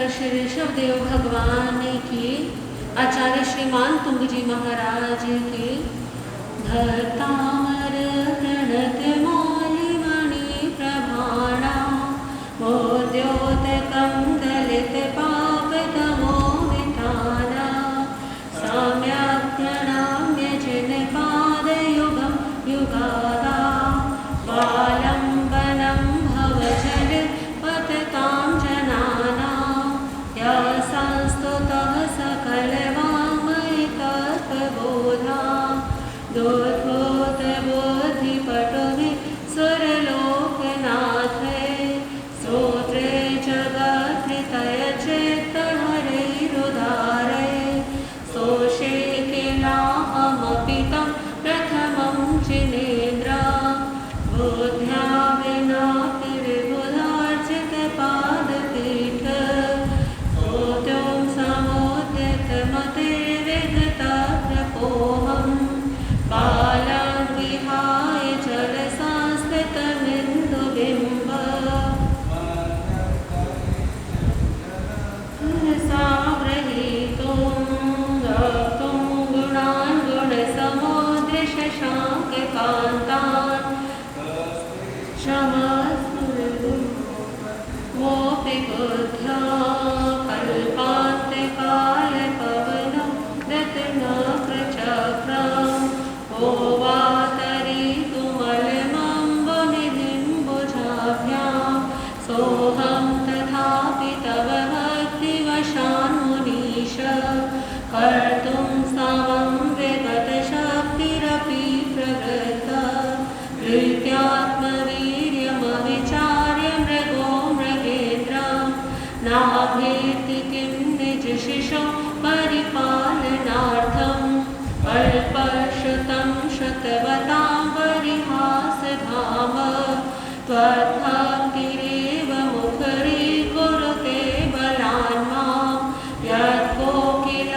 श्री ऋषभदेव भगवान की, आचार्य श्रीमान तुंग जी महाराज की। धरतामर प्रणत मौलिमणि प्रभाणा मोद्योतकं दलित पाप तमो विताना सम्यक् प्रणम्य जिनपादयुगं युगादा स्वालम्बनं भवजल पततां जनानां संस्तुतः सकलवाङ्मयतत्त्वबोधा दोद्भूतबुद्धिपटुभिः सुरलोकनाथे स्तोत्रे जगत्कृतय चित्तहरैरुदारे सोषे किलाहमपि तं प्रथमं जिनेन्द्रा बुद्ध्या विनापि विबुधार्चितपादपीठ मते विगतप्रपोहं बालं विहाय जलसंस्थितमिन्दुबिम्ब सागृहीतुं रक्तुं गुणान् गुणसमुद्रशशाङ्ककान्तान् मोऽपि बुद्ध्या कल्पान्तकालपवनं रत्नप्रचक्रम् ओवातरितुमलमम्बुनिधिं भुजाभ्यां सोऽहं तथापि तव भक्तिवशान्मुनीश कर्तुं समं विगतशक्तिरपि प्रवृत्ता प्रीत्यात्मवीर्यमविचार्य मृगो मृगेन्द्रं नाभेति किं निजशिशो परिपालनार्थं अल्पश्रुतं श्रुतवतां परिहासधाम त्वद्भक्तिरेव मुखरीकुरुते बलान्मां यत्कोकिल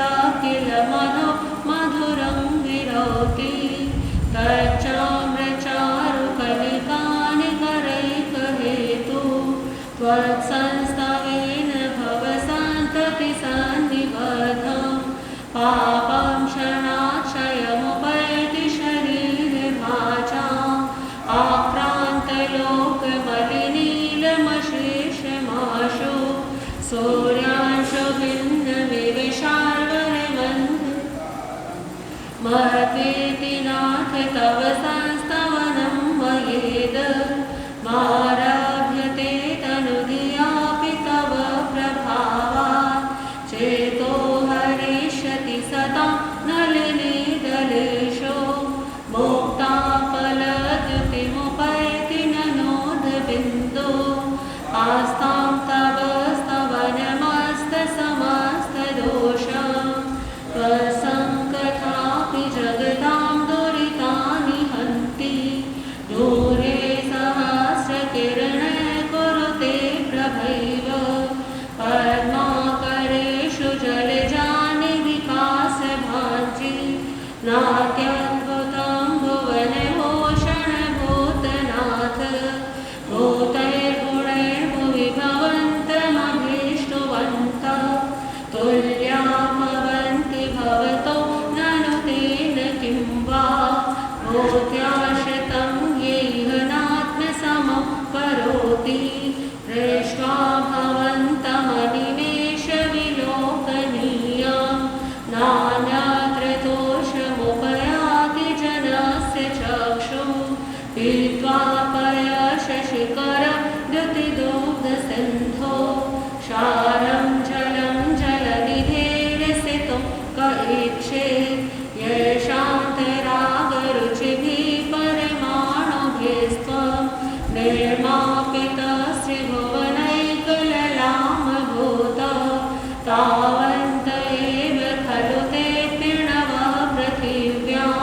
मधुरं विरोति तच्चाम्रचारुकलिकानि करैकहेतु त्वत्संस्तवेन भवसन्ततिसन्निबद्धं पापं क्षणाक्षयमुपैति शरीरभाजाम् आक्रान्तलोकमलिनीलमशेषमाशु सूर्यांशु भिन्नविविशार्वरवन्ध महतीति नाथ तव संस्तवनं मयेद मारभ्यते तनुधियापि तव प्रभावात् चेतो हरिष्यति सदा नलिनीदलेषु मुक्ताफलद्युतिमुपैति ननोदबिन्दु आस्तां तव स्तवनमस्तसमस्तदोषं त्वत्सङ्कथापि जगतां दुरितानि हन्ति दूरे सहस्रकिरणे कुरुते प्रभैव पद्माकरेषु जलजानि विकासभाजि नात्यद्भुतं भुवनभूषणभूतनाथ भूतैर्गुणैर्भुवि भवन्तमभीष्टुवन्तः तुल्या भवन्ति भवतो ननु तेन किं वा भूत्याश्रितं येह नात्मसमं करोति दृष्ट्वा भवन्तमनिमेषविलोकनीयं नान्यत्र दोषमुपयाति जनस्य चक्षुः पीत्वा पयशशिखरद्युतिदुग्धसिन्धो क्षारं जलं जलनिधेरसितुं क इच्छेत् येषान्तरागरुचिभिः परमाणुभिस्त्वं निर्मापितस्य भुवनैकललामभूत तावन्त एव खलु ते पिणवः पृथिव्यां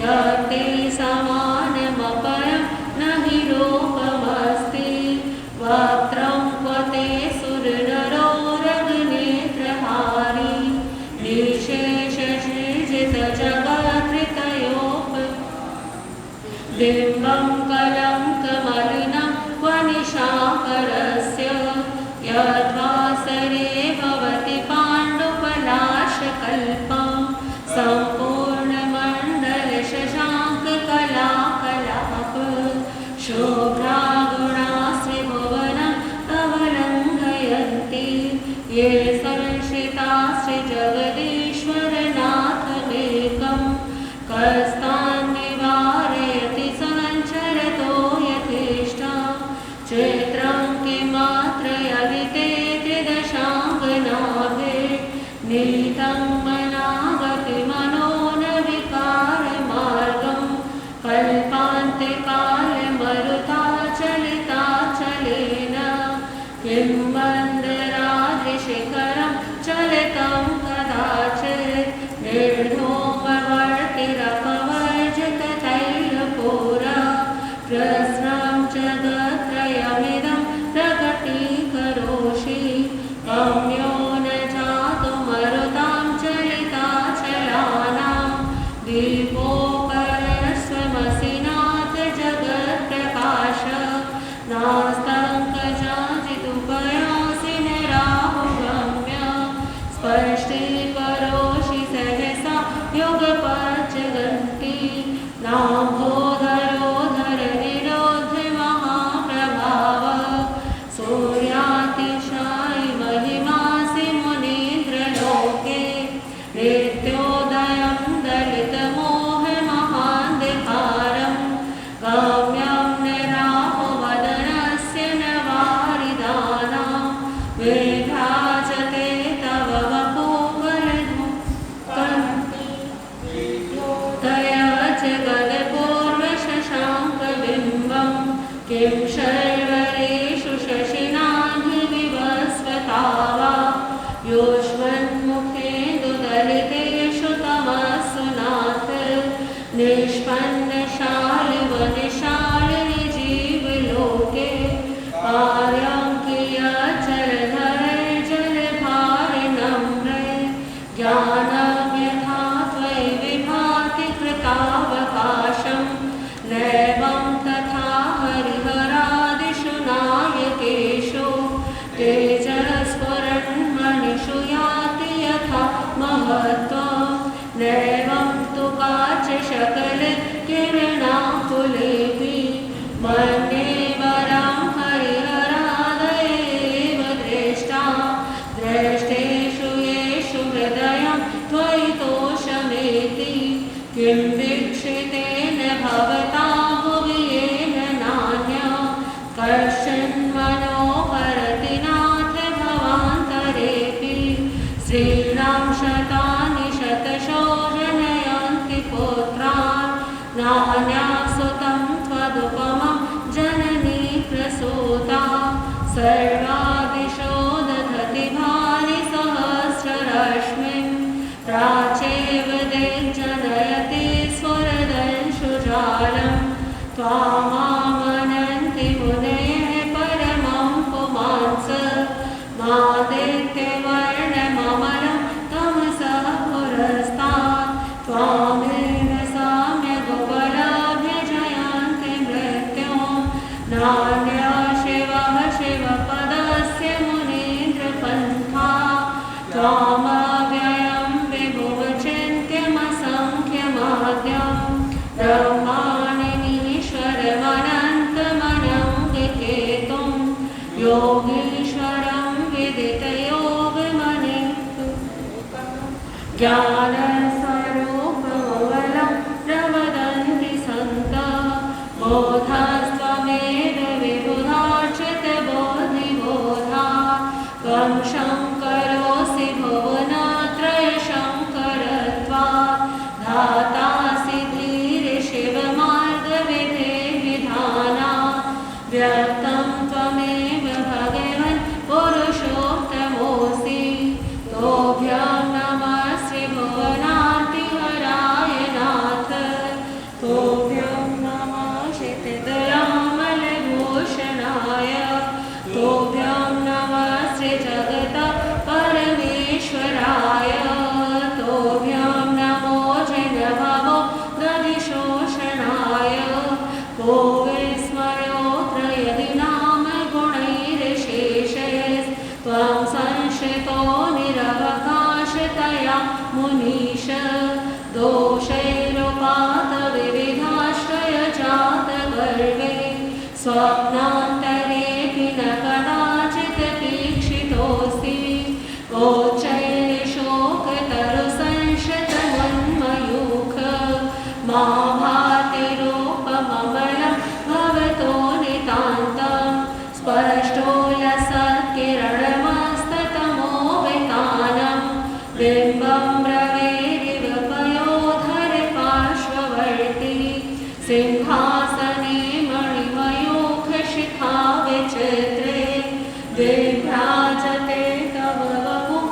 यत्ते समानमपरं न हि रूपमस्ति वक्त्रं क्व ते सुरनरोरगनेत्रहारी निःशेषसृजितजगत्कृतयोप बिम्बं कलङ्कमलिनं क्व निशाकरस्य यद्वासरे ये संश्रिता श्रीजगदीश्वरनाथमेकं कस्तान् निवारयति संचरतो यथेष्टा चैत्रं किमात्र यदिते त्रिदशाङ्गनाभिर्नीतं मनागति मनो न विकारमार्गं कल्पान्त्यकाले मरुताचलिताचलेन किं वन्दराधिशिखरं चलितं कदाचित् निर्धूमवर्तिरपवर्जिततैलपूरा प्रस्रं जगत्त्रयमिदं प्रकटीकरोषि गम्यो न जातु मरुतां चलिताचलानां दीपोपरस्वमसि नाथ जगत्प्रकाश नास्तङ्कजाजिदुपयासि न राहुगम्य स्पष्टीकरोषि सहसा युगपज्जगन्ति नाम्भोधरोधर निरोध्य महाप्रभाव सूर्यातिशायि महिमासि मुनीन्द्रलोके नित्योदयं दलितमोहमहान्धकारं गम्यं न राहुवदनस्य न वारिदानां विभ्राजते तव वपुवलधूकन्ति तया जगदपूर्वशशाङ्कबिम्बं किं शर्वरेषु शशिनानि विवस्वता वा योष्मन्मुखेन्दुदलितेषु तमस्सु नाथ निष्पन्नशालिवनिशालिनि जीवलोके पार्यं कियज्जलधरैर्जलभारिनम्रै ज्ञानव्यथा त्वयि विभाति कृतावकाशं नैवं तथा हरिहरादिषु नायकेषु तेजस्फुरन्मणिषु याति यथा महत्त्वं नैवं तु काच शकलकिरणाकुलेऽपि मन्ये वरं हरिहरादयेव दृष्टा द्रष्टेषु येषु हृदयं त्वयि तोषमेति किं वीक्षितेन भवता भुवि येन नान्या कश्चन मनोहरति नाथ भवान्तरेऽपि श्रीणां शतानि शतशो जनयन्ति पुत्रान् नान्यासुतं त्वदुपमं जननी प्रसूता सर्वादिशो दधति भानि सहस्ररश्मिं प्राचेव दिग्जनयति स्फुरदंशुजालं त्वामामनन्ति मुनयः परमं पुमांस मादित्यवर्णममलं तमसः पुरस्तात् त्वामेव साम्यगुपलभ्यजयन्ति मृत्युं नान्या शिवः शिवपदस्य मुनीन्द्रपन्था त्वामव्ययं विभुवचिन्त्यमसङ्ख्यमाद्यं ब्रह्माण्डमीश्वरमनन्तमनं विकेतुं योगीश्वरं विदितयोगमणिं ज्ञानस्वरूपमवलं प्रवदन्ति सन्तः बोधास्त्वमेव विबुधार्चितबोधिबोधा त्वं शङ्करोऽसि भुवनत्रयशङ्करत्वात् धातासि धीरशिवमार्गविधिविधाना व्यक्तं त्वमेव भगवन् पुरुषोत्तमोऽसि तोभ्यं नमः श्रीभुवनार्तिहराय नाथ तोभ्यं नमः क्षितितलामलभूषणाय तोभ्यं नमः श्रीजगत परमेश्वराय तोभ्यं नमो जयभवो दधिशोषणाय को विस्मयोऽत्र यदि नाम गुणैर्शेषैस्त्वं संश्रितो निरवकाशतया मुनीश दोषैरुपातविविधाश्रयजातगर्वे स्वप्नान्तरेऽपि न कदाचित् तीक्षितोऽसि ओचैशोकतरुसंशतमन्मयूख मा भातिरूपममलं भवतो नितान्तं स्पष्टोलसत्किरणमस्ततमो वितानं बिम्बं ब्रवीरिव पयोधरे पार्श्ववर्ती सिंहासने मणिमयूखशिखा विचित्रे विभ्राजते तव वपुः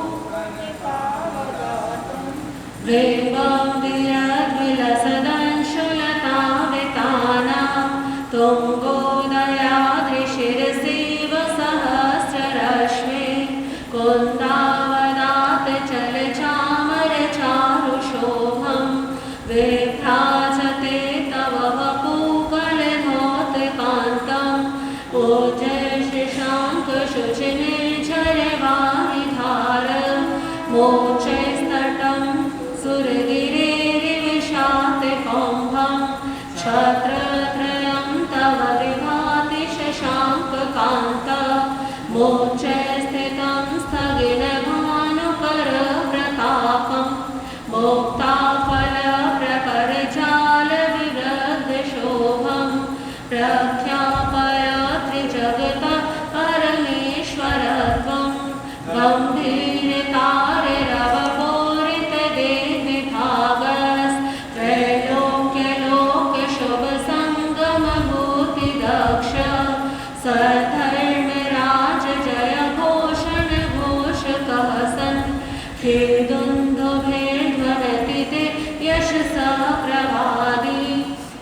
बिम्बं विरद्विलसदंशुलतावितानां तुङ्गोदयाद्रिशिरसीव सहस्ररश्मि कुन्दावदात् चलचामरचारुशोभं विभ्राजते तव वपुकलधौतकान्तं ऊर्जशशाङ्कशुचिनिर्झरवारिधार मोचैस्तटं सुरगिरेरिविशातिकौम्भं छत्रत्रयं तव विभाति शशाङ्ककान्त मोचे स्थितं स्थगिनभानुकरप्रतापं मोक्ताफलप्रकरजालविवृद्धशोभं प्रख्यापय त्रिजगतः परमेश्वरत्वं गम्भीरतारिरवपोरितदेर्विभागस्त्रैलोक्यलोकशुभसङ्गमभूतिदक्ष सधर्मराज जय घोषण घोषकः सन् कीर्दुन्दुभिर्ध्वनति ते यशसः प्रवादी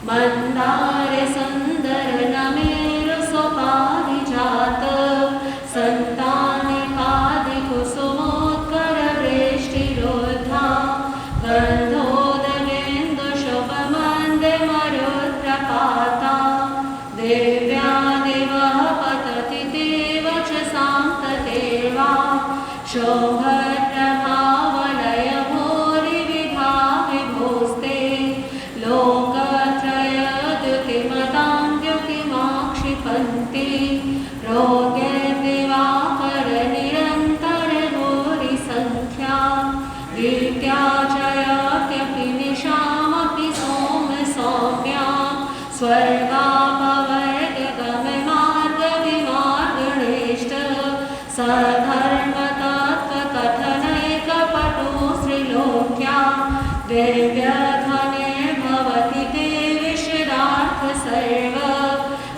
मन्दार सुन्दर नमेरु स्वपारिजात सन्तानिकादिकुसुमोत्करवृष्टिरोद्धा गन्धोदगेन्दुशुभमन्दमरुद्रपाता देव्यादिवः पतति देव च सान्तदेवा शोभप्रभावलय भूरिविभाविभूस्ते लोकत्रयद्युतिमतां द्युतिमाक्षिपन्ति रोगदिवाकरनिरन्तरभूरिसङ्ख्या विद्याजयत्यपि निशामपि सौम्या स्वर्गापवर्गगममार्गविमार्गणेष्ट सधर्मतत्त्वकथनैकपटु श्रीलोक्या दिव्यध्वनिर्भवति ते विशदार्थसर्व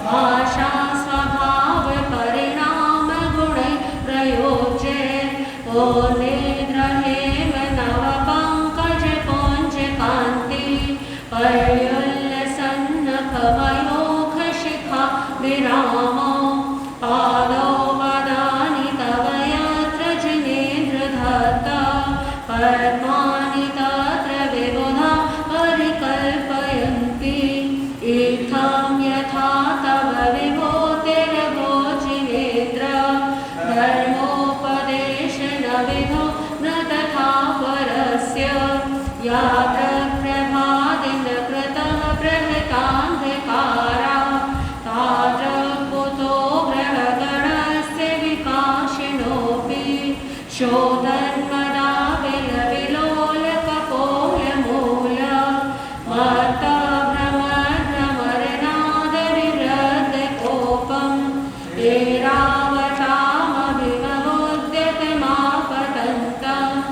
भाषा स्वभावपरिणामगुणै प्रयोज्य ओ निद्रहेम नवपङ्कजपुञ्जकान्ति पर्युल्लसन्नखमयोखशिखा विरामो पादौ पदानि तव यत्र जिनेन्द्रदत्ता पद्मानि तत्र विबुधा परिकल्पयन्ति इत्थं यथा तव विभूतिर्भोजिनेन्द्र धर्मोपदेशनविधो न तथा परस्य यात्र प्रभादिनकृतः प्रहृतान्धकारा तादृक्कुतो ग्रहगणस्य विकाशिनोऽपि शोधन्मदा विलविलोलकपोलमूल मत्तभ्रमरनादविरद्धकोपम् ऐरावतामभिममुद्यतमापतन्तम्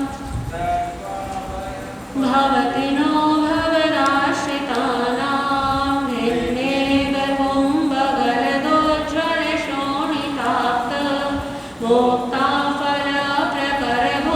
भवति नो भवदाश्रितानां भिन्नेव कुम्भगलदोज्ज्वलशोणिताप्त मोक्ताफलप्रकरभो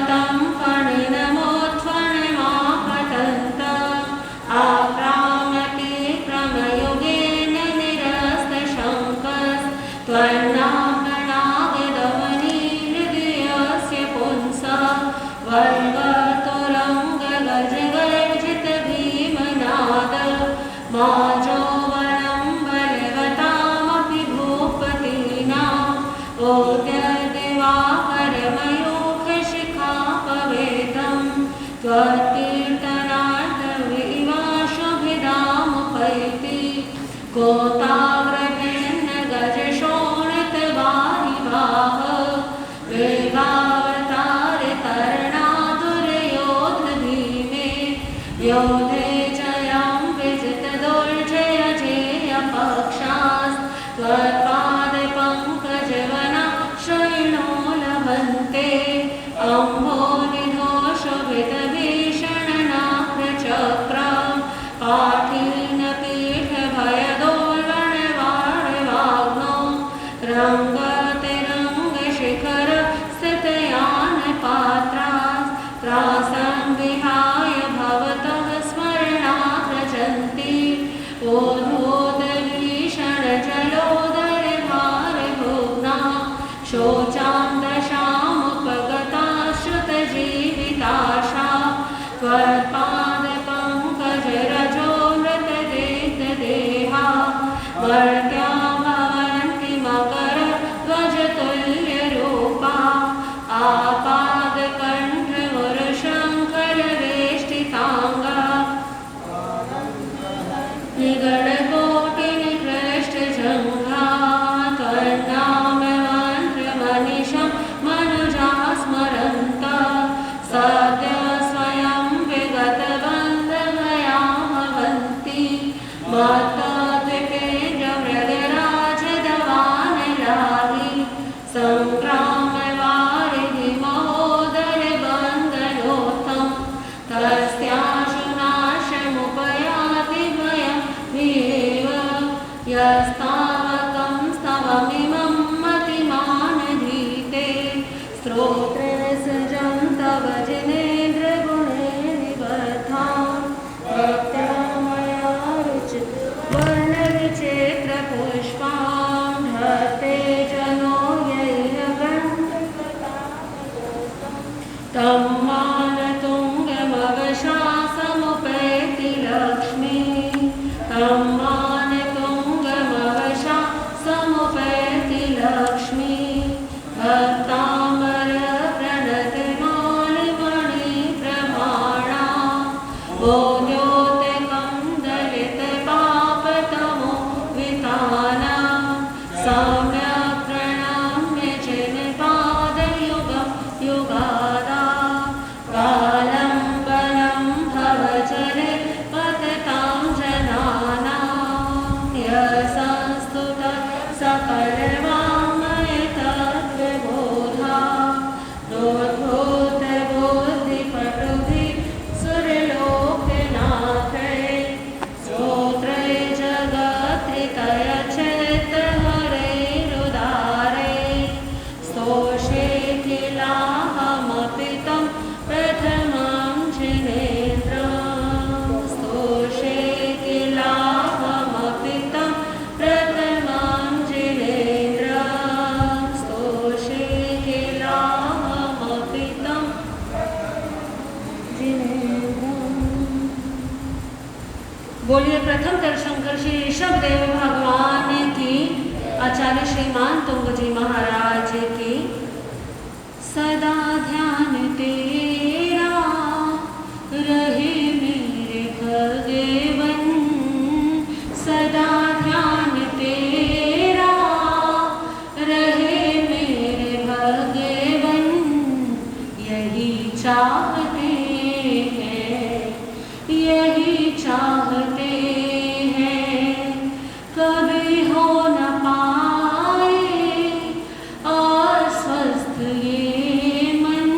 तं फणिनमोत्फणिमापतन्त आक्रामति क्रमयुगेन निरस्तशङ्कस्त्वन्नाम्नागदमनी हृदयस्य पुंसः वर्गतुरङ्गगजगर्जितभीमनाद माजोवनं बलवतामपि भूपतीनाम् ओद्यदिवाकरमयूखशिखापवेतं त्वत्कीर्तनार्थविवाशुभिधामुपैति कोताग्रभिन्नगजशोणितवारिवाह वेगावतारितरणादुर्योधधीमे योधे जयं विजितदुर्जय जेयपक्षास्त्वत्पादपङ्कजवना शयिनो लभन्ते अम्भोनिधोषवितभीषणनाप्रचक्रं पाठीनपीठभयदोर्गणवाणवाग्नो रङ्गतिरङ्गशिखर स्थितयानपात्रास्त्रासं विहाय भवतः स्मरणाग्रजन्ति ओधोदभीषणजलोदरभारभुग्ना शोचान्दशामुपगताश्रुतजीविताशा त्वत्पादपङ्कजरजोमृतदेहा मर्त्या भवन्ति मकरध्वजतुल्यरूपा आपादकण्ठमुरशङ्करवेष्टिताङ्गा निगडकोटिनिकृष्टजङ्घा त्वन्नाममन्त्रमनिशं मनुजाः स्मरन्तः सद्य स्वयं विगतबन्धमया भवन्ति मत्तद्विपेन्द्रमृगराजदवानलाहि सङ्ग्रामवारिधि महोदरबन्धनोत्थं तस्याशुनाशमुपयाति भयं विहेव यस्तावकं स्तवमिमं मतिमानधीते स्तोत्रेऽसजं तव जिनेन्द्रगुणे निबद्धां भक्त्या रुचित वर्णविचित्रपुष्पां धत्ते जनो तं मानतुङ्गमवशासमुपैति लक्ष्मी तं मानतुङ्गमवशासमुपैति लक्ष्मी भक्तामरप्रणतिमालिमणिप्रभाणा बोध्योतकं दलितपापतमो विताना सम्यक् प्रणम्य जिनपादयुगं युगादा कालम्बनं भवचरे पततां जनानां यशस्तुत सकलवाङ्मयतत्त्वबोधा नोद्भूतबुद्धिपटुभिः सुरलोकनाथै स्तोत्रै जगत्रितयच्छेत्तहरैरुदारै स्तोषे किलाहमपि तं प्रथमं जिनेन्द्रं स्तोषे किलाहमपि तं प्रथमं जिनेन्द्रं स्तोषे किलाहमपि तं जिनेन्द्रम्। बोलिए प्रथम दर्शंकर श्री ऋषभदेव भगवान की, आचार्य श्रीमान तुंगजी महाराज की। सदा ध्यान तेरा रहे मेरे भगवन, सदा ध्यान तेरा रहे मेरे भगवन, यही चाहते हैं, यही चाहते हैं, कभी हो न पाए अस्वस्थ ये मन,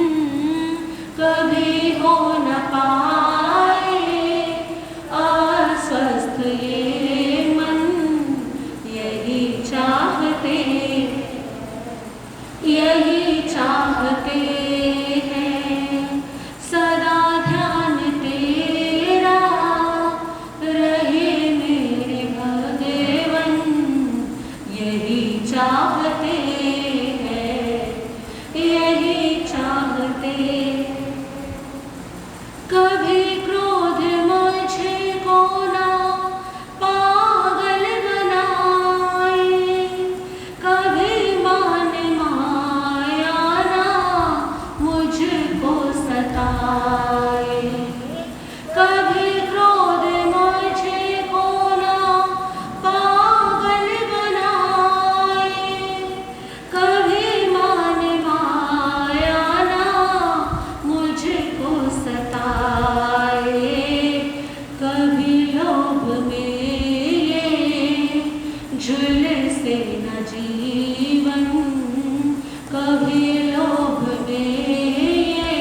कभी हो न पाए अस्वस्थ ये मन, यही चाहते, यही चाहते हैं। सताए। कभी क्रोध मुझे को ना पागल बनाए, कभी मान माया ना मुझको सताए। कभी लोभ में ये झुलसे न जीवन, कभी लोभ में ये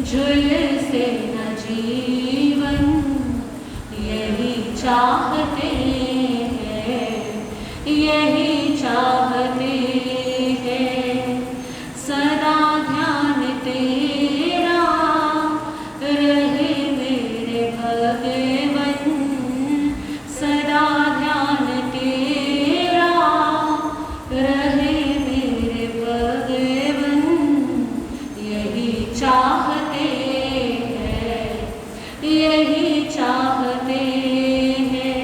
झुलसे न जीवन। यही चाहते हैं, यही चाहते हैं, सदा ध्यान तेरा रहे मेरे भगवन। सदा ध्यान तेरा रहे मेरे भगवन। यही चाहते हैं, यही चाहते हैं।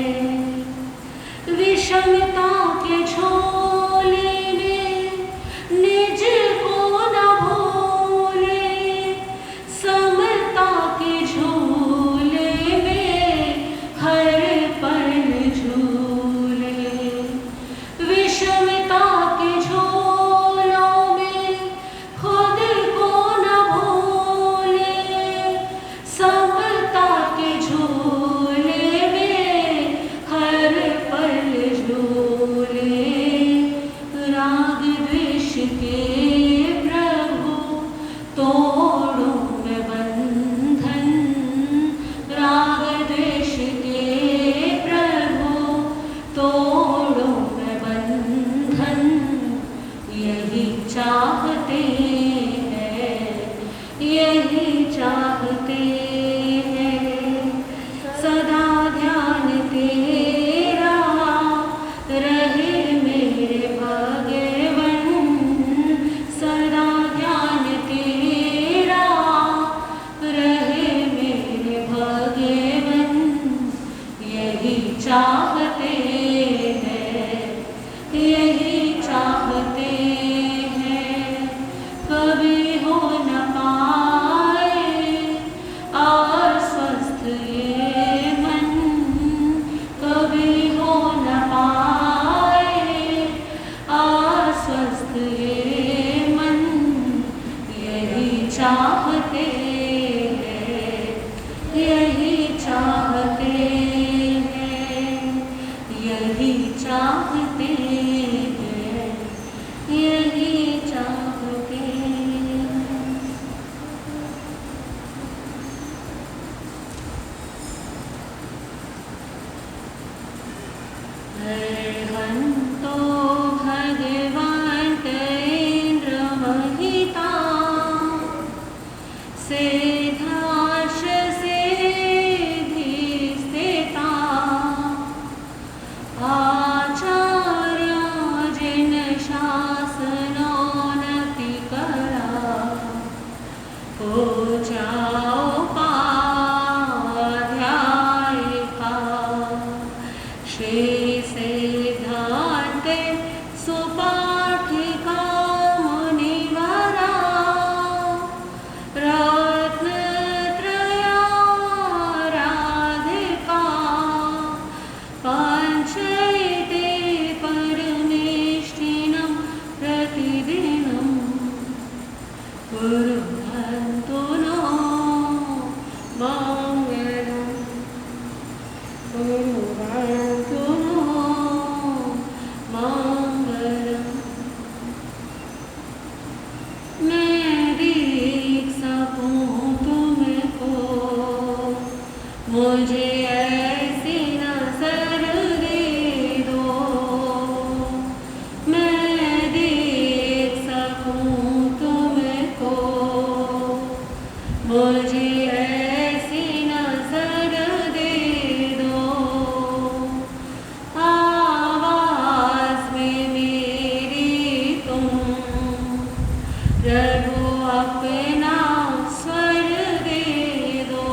विषमता के झोले में निज को न भूले, समता के झोले में हर पल झूले। विषमता के झोलों में खुद को न भूले, समता के झोले में हर पल झूले। राग द्वेष के प्रभु तोड़ो मैं बंधन, राग द्वेष के प्रभु तोड़ो मैं बंधन। यही चाहते हैं, यही चाहते हैं, सदा ध्यान तेरा रहे मेरे भगवन। सदा ध्यान तेरा रहे मेरे भगवन। यही चाहते हैं, यही चाहते हैं। कभी हो न पाए अस्वस्थ ये मन, कभी हो न पाए अस्वस्थ ये मन। यही चाहते हैं, यही चाहते हैं, यही चाहते हैं, यही चाहते हैं। हन्तो भगवान् इंद्रमहिता, सेधाश सेधिस्थिता। आचार्य जिन शासनो नति करा, पूजाओ पाध्यायिका। श्री सिद्धार्थ सुपाठिका मुनिवरा, रत्नत्रया राधिका। पाञ्चैते परमेष्ठिनं प्रतिदिनं, कुर्वन्तु नो मङ्गलं, कुर्वन्तु नो मङ्गलम्। मैं देख सकूं तुमको, मुझे ऐसी नजर दे दो। मैं देख सकूं तुमको, मुझे ऐसी नजर दे दो। आवाज में मेरी तुम प्रभु अपना स्वर दे दो।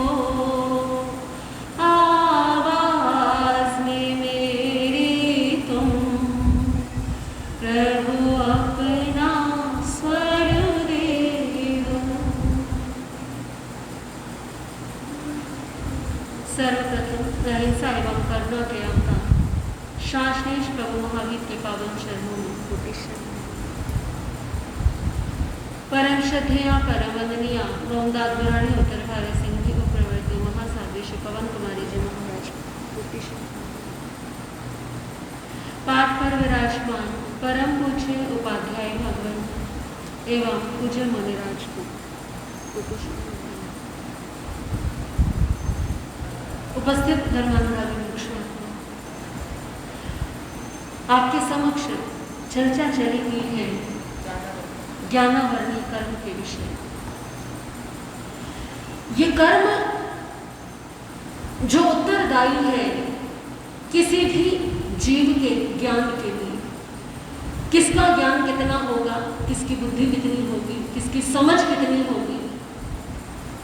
आवाज में मेरी तुम प्रभु अपना स्वर दे दो। सर्वप्रथम अहिंसा एवं करुणा के अवतार शासनेश प्रभु महावीर के पावन चरणों में कोटि शरण। परम श्रद्धेया परम वंदनीय रोमदास गुराणी उत्तर भारत सिंह जी को प्रवर्तु महासाध्य श्री पवन कुमारी जी महाराज कोटि शरण। पाठ पर विराजमान परम पूज्य उपाध्याय भगवंत एवं पूज्य मुनिराज को कोटि शरण। उपस्थित धर्मानुरागी मुख्यमंत्री, आपके समक्ष चर्चा चली हुई है ज्ञानावरणीय कर्म के विषय। ये कर्म जो उत्तरदायी है किसी भी जीव के ज्ञान के लिए, किसका ज्ञान कितना होगा, किसकी बुद्धि कितनी होगी, किसकी समझ कितनी होगी,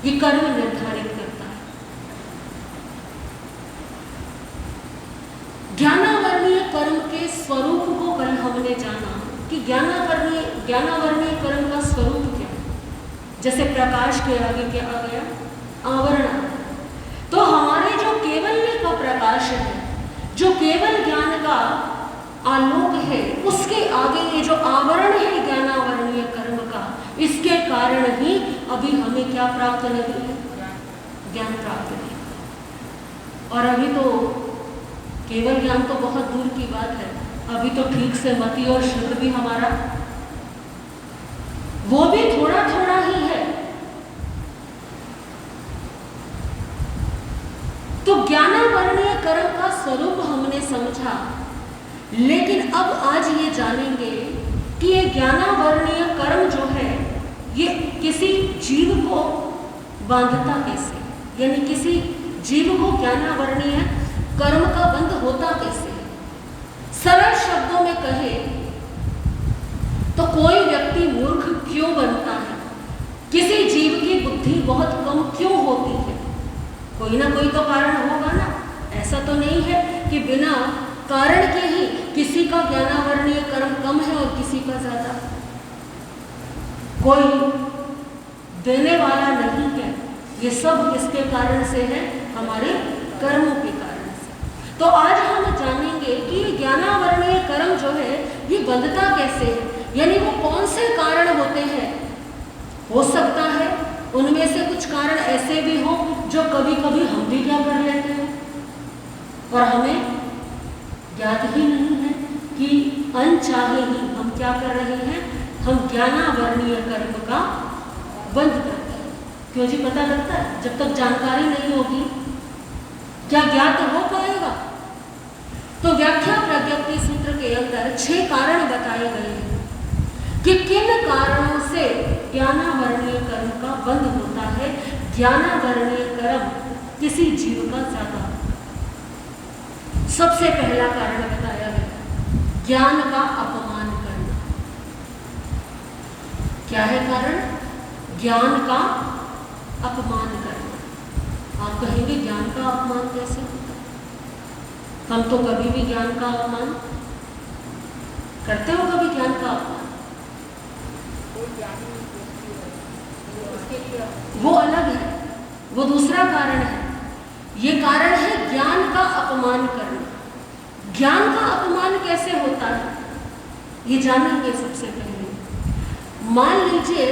ये कर्म निर्धारित करता है। ज्ञानावरणीय कर्म के स्वरूप को कल हमने जाना कि ज्ञानावरणीय कर्म का स्वरूप क्या है। जैसे प्रकाश के आगे क्या आ गया, आवरण। तो हमारे जो केवल्य का प्रकाश है, जो केवल ज्ञान का आलोक है, उसके आगे ये जो आवरण है ज्ञानावरणीय कर्म का, इसके कारण ही अभी हमें क्या प्राप्त नहीं है, ज्ञान प्राप्त नहीं। और अभी तो केवल ज्ञान तो बहुत दूर की बात है, अभी तो ठीक से मति और शुद्ध भी हमारा वो भी थोड़ा थोड़ा ही है। तो ज्ञानावरणीय कर्म का स्वरूप हमने समझा, लेकिन अब आज ये जानेंगे कि ये ज्ञानावरणीय कर्म जो है ये किसी जीव को बांधता कैसे, यानी किसी जीव को ज्ञानावरणीय कर्म का बंध होता कैसे। सरल शब्दों में कहे तो कोई व्यक्ति मूर्ख क्यों बनता है, किसी जीव की बुद्धि बहुत कम क्यों होती है, कोई ना कोई तो कारण होगा ना। ऐसा तो नहीं है कि बिना कारण के ही किसी का ज्ञानावरणीय कर्म कम है और किसी का ज्यादा। कोई देने वाला नहीं है, ये सब किसके कारण से है, हमारे कर्मों के कारण से। तो आज हम जानेंगे कि ज्ञानावरणीय कर्म जो है ये बंधता कैसे है, यानी वो कौन से कारण होते हैं। हो सकता है उनमें से कुछ कारण ऐसे भी हो जो कभी कभी हम भी क्या कर लेते हैं और हमें ज्ञात ही नहीं है कि अनचाहे ही हम क्या कर रहे हैं, हम ज्ञानावरणीय कर्म का बंध करते हैं। क्यों जी, पता लगता है जब तक जानकारी नहीं होगी क्या ज्ञात हो पाएगा। तो व्याख्या प्रज्ञप्ति सूत्र के अंदर 6 कारण बताए गए हैं कि किन कारणों से ज्ञानावरणीय कर्म का बंध होता है। ज्ञानावरणीय कर्म किसी जीव का ज्यादा। सबसे पहला कारण बताया गया, ज्ञान का अपमान करना। क्या है कारण? ज्ञान का अपमान करना। आप कहेंगे ज्ञान का अपमान कैसे होता? हम तो कभी भी ज्ञान का अपमान करते हो, कभी ज्ञान का अपमान? वो अलग है, वो दूसरा कारण है। ये कारण है ज्ञान का अपमान करना। ज्ञान का अपमान कैसे होता है ये जानेंगे। सबसे पहले मान लीजिए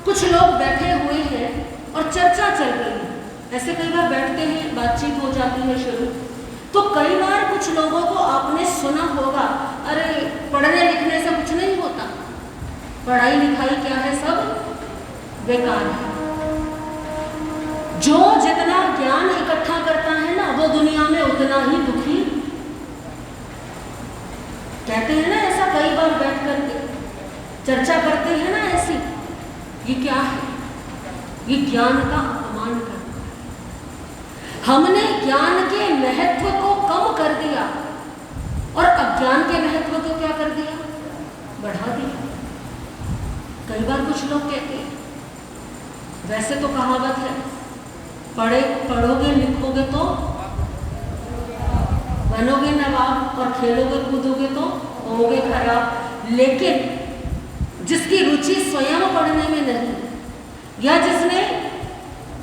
कुछ लोग बैठे हुए हैं और चर्चा चल रही है। ऐसे कई बार बैठते हैं, बातचीत हो जाती है शुरू, तो कई बार कुछ लोगों को आपने सुना होगा, अरे पढ़ने लिखने से कुछ नहीं होता, पढ़ाई लिखाई क्या है, सब बेकार है। जो जितना ज्ञान इकट्ठा करता है ना, वो दुनिया में उतना ही दुखी। कहते हैं ना ऐसा, कई बार बैठ करके चर्चा करते हैं ना ऐसी। ये क्या है? ये ज्ञान का अपमान करना है। हमने ज्ञान के महत्व को कम कर दिया और अज्ञान के महत्व को क्या कर दिया, बढ़ा दिया। कई बार कुछ लोग कहते हैं, वैसे तो कहावत है, पढ़ोगे लिखोगे तो बनोगे नवाब और खेलोगे कूदोगे तो होगे खराब। लेकिन जिसकी रुचि स्वयं पढ़ने में नहीं, या जिसने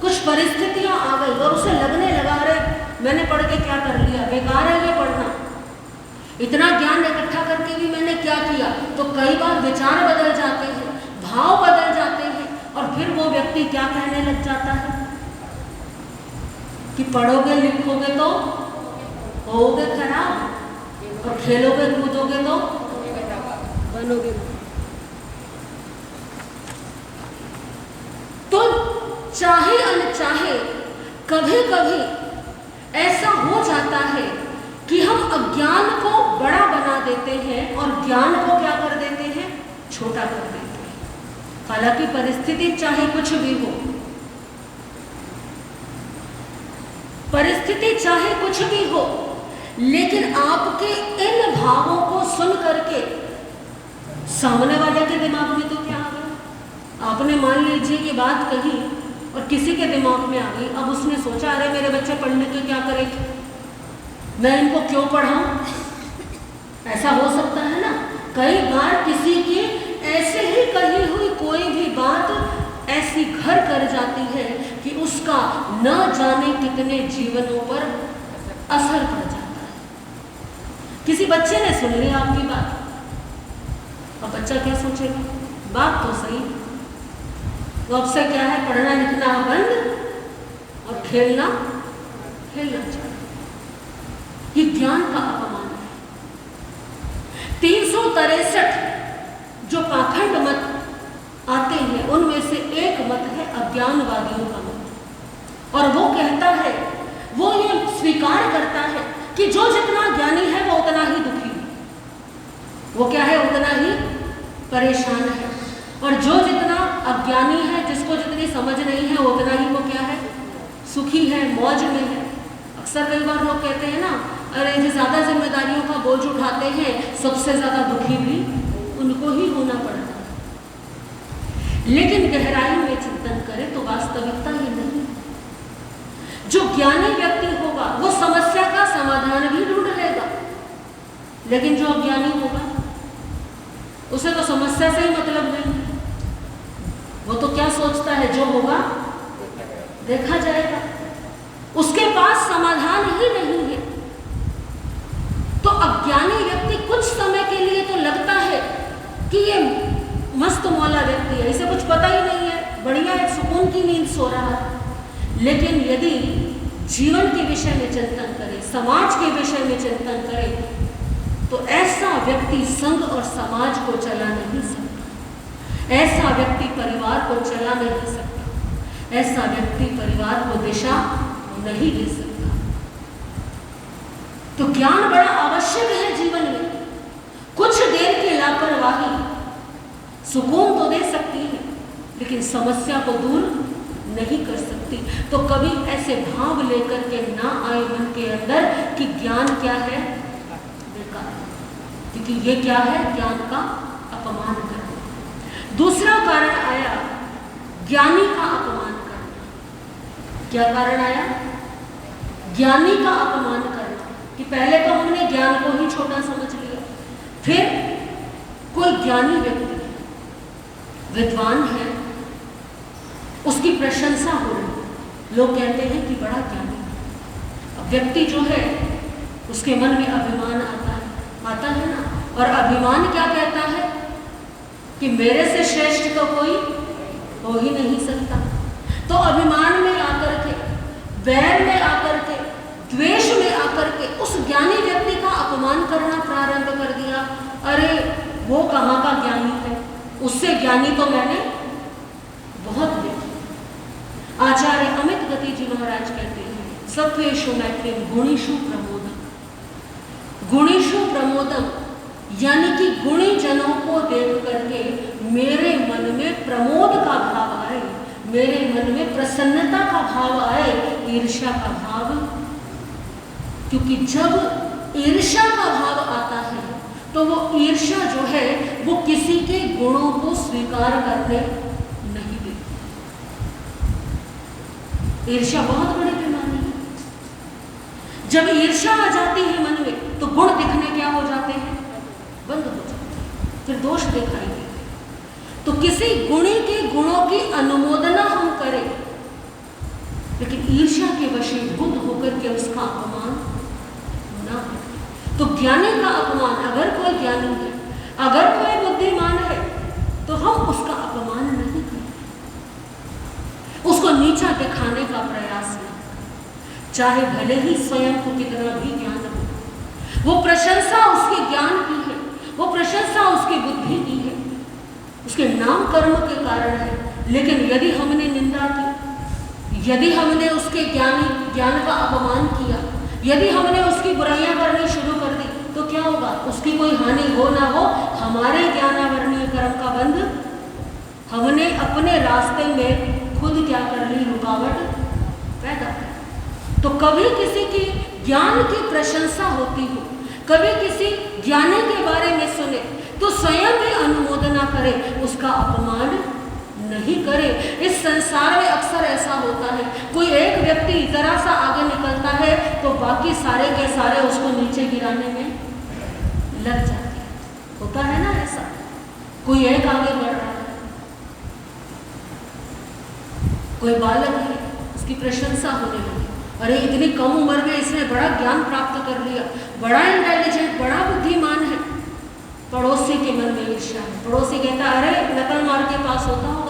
कुछ परिस्थितियां आ गई और उसे लगने लगा, अरे मैंने पढ़ के क्या कर लिया, बेकार है ये पढ़ना, इतना ज्ञान इकट्ठा करके भी मैंने क्या किया। तो कई बार विचार बदल जाते हैं, भाव बदल जाते हैं, और फिर वो व्यक्ति क्या कहने लग जाता है कि पढ़ोगे लिखोगे तो होगे खराब और खेलोगे कूदोगे तो बनोगे। तो चाहे अनचाहे कभी कभी ऐसा हो जाता है कि हम अज्ञान को बड़ा बना देते हैं और ज्ञान को क्या कर देते हैं, छोटा कर देते हैं। हालांकि परिस्थिति चाहे कुछ भी हो, परिस्थिति चाहे कुछ भी हो, लेकिन आपके इन भावों को सुन करके सामने वाले के दिमाग में तो क्या आ गया, आपने मान लीजिए कि बात कही और किसी के दिमाग में आ गई। अब उसने सोचा, अरे मेरे बच्चे पढ़ने के क्या करेंगे, मैं इनको क्यों पढ़ाऊं। ऐसा हो सकता है ना, कई बार किसी की ऐसे ही कही हुई कोई भी बात ऐसी घर कर जाती है कि उसका न जाने कितने जीवनों पर असर पड़ जाता है। किसी बच्चे ने सुन लिया आपकी बात, और बच्चा क्या सोचेगा, बात तो सही, तो अब से क्या है, पढ़ना लिखना बंद और खेलना चाहिए। ये ज्ञान का अपमान है। 363 जो पाखंड मत आते हैं उनमें से एक मत है अज्ञानवादियों का मत, और वो कहता है, वो ये स्वीकार करता है कि जो जितना ज्ञानी है वो उतना ही दुखी है, वो क्या है, उतना ही परेशान है, और जो जितना अज्ञानी है, जिसको जितनी समझ नहीं है, उतना ही वो क्या है, सुखी है, मौज में है। अक्सर कई बार लोग कहते हैं ना, अरे जो ज़्यादा जिम्मेदारियों का बोझ उठाते हैं सबसे ज़्यादा दुखी भी उनको ही होना पड़ता है। लेकिन गहराई में चिंतन करें तो वास्तविकता ये नहीं है। जो ज्ञानी व्यक्ति होगा वो समस्या का समाधान भी ढूंढ लेगा, लेकिन जो अज्ञानी होगा उसे तो समस्या से ही मतलब नहीं है। वो तो क्या सोचता है, जो होगा देखा जाएगा, उसके पास समाधान ही नहीं है। तो अज्ञानी व्यक्ति कुछ समय के लिए तो लगता है कि ये मस्त मौला व्यक्ति है, इसे कुछ पता ही नहीं है, बढ़िया एक सुकून की नींद सो रहा है। लेकिन यदि जीवन के विषय में चिंतन करें, समाज के विषय में चिंतन करें, तो ऐसा व्यक्ति संघ और समाज को चला नहीं सकता, ऐसा व्यक्ति परिवार को चला नहीं सकता, ऐसा व्यक्ति परिवार को दिशा नहीं दे सकता। तो ज्ञान बड़ा आवश्यक है जीवन में। कुछ देर की लापरवाही सुकून तो दे सकती है, लेकिन समस्या को दूर नहीं कर सकती। तो कभी ऐसे भाव लेकर के ना आए मन के अंदर कि ज्ञान क्या है, बेकार, क्योंकि ये क्या है, ज्ञान का अपमान करना। दूसरा कारण आया ज्ञानी का अपमान करना। क्या कारण आया, ज्ञानी का अपमान करना, कि पहले तो हमने ज्ञान को ही छोटा समझ लिया, फिर कोई ज्ञानी व्यक्ति विद्वान है, उसकी प्रशंसा हो रही, लोग कहते हैं कि बड़ा ज्ञानी है। अब व्यक्ति जो है उसके मन में अभिमान आता है ना, और अभिमान क्या कहता है कि मेरे से श्रेष्ठ तो कोई हो ही नहीं सकता। तो अभिमान में आकर के, वैर में आकर के, द्वेष में आकर के उस ज्ञानी व्यक्ति का अपमान करना प्रारंभ कर दिया। अरे वो कहाँ का ज्ञानी है, उससे ज्ञानी तो मैंने बहुत देखे। आचार्य अमित गति जी महाराज कहते हैं, सत्वेषु मैत्रीम गुणीषु प्रमोदम। गुणीषु प्रमोदम यानी कि गुणी जनों को देख करके मेरे मन में प्रमोद का भाव आए, मेरे मन में प्रसन्नता का भाव आए, ईर्ष्या का भाव। क्योंकि जब ईर्ष्या का भाव आता है तो वो ईर्ष्या जो है वो किसी के गुणों को स्वीकार करने नहीं देती। ईर्ष्या बहुत बड़ी बीमारी है। जब ईर्ष्या आ जाती है मन में तो गुण दिखने क्या हो जाते हैं, बंद हो जाते हैं, फिर दोष दिखाई देते। तो किसी गुणी के गुणों की अनुमोदना हम करें लेकिन ईर्ष्या के वशीभूत होकर के उसका अपमान ना करें। तो ज्ञानी का अपमान, अगर कोई ज्ञानी है, अगर कोई बुद्धिमान है, तो हम उसका अपमान नहीं करें, उसको नीचा दिखाने का प्रयास नहीं, चाहे भले ही स्वयं को कितना भी ज्ञान हो। वो प्रशंसा उसके ज्ञान की है, वो प्रशंसा उसकी बुद्धि की है, उसके नाम कर्म के कारण है। लेकिन यदि हमने निंदा की, यदि हमने उसके ज्ञान का अपमान किया, यदि हमने उसकी बुराइयां करनी शुरू कर दी, तो क्या होगा? उसकी कोई हानि हो ना हो, हमारे ज्ञानावरणीय कर्म का बंध हमने अपने रास्ते में खुद क्या कर ली? रुकावट पैदा कर। तो कभी किसी की ज्ञान की प्रशंसा होती हो, कभी किसी ज्ञानी के बारे में सुने, तो स्वयं भी अनुमोदना करे, उसका अपमान नहीं करे। इस संसार में अक्सर ऐसा होता है, कोई एक व्यक्ति जरा सा आगे निकलता है तो बाकी सारे के सारे उसको नीचे गिराने में लग जाते हैं। होता है ना ऐसा? कोई एक आगे बढ़ रहा है, कोई बालक है, उसकी प्रशंसा होने लगी, अरे इतनी कम उम्र में इसने बड़ा ज्ञान प्राप्त कर लिया, बड़ा इंटेलिजेंट, बड़ा बुद्धिमान है। पड़ोसी के मन में ईर्ष्या है, पड़ोसी कहता अरे नकल मार के पास होता होगा,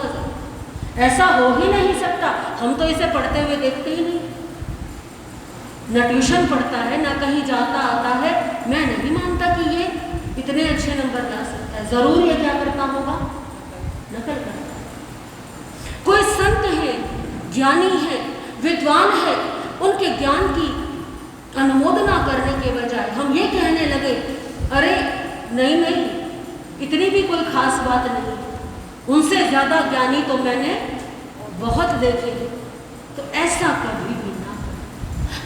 ऐसा हो ही नहीं सकता, हम तो इसे पढ़ते हुए देखते ही नहीं, न ट्यूशन पढ़ता है, न कहीं जाता आता है, मैं नहीं मानता कि ये इतने अच्छे नंबर ला सकता है, जरूर ये क्या करता होगा? नकल करता है। कोई संत है, ज्ञानी है, विद्वान है, उनके ज्ञान की अनुमोदना करने के बजाय हम ये कहने लगे अरे नहीं, इतनी भी कोई खास बात नहीं, उनसे ज्यादा ज्ञानी तो मैंने बहुत देखे हैं। तो ऐसा कभी भी ना करें।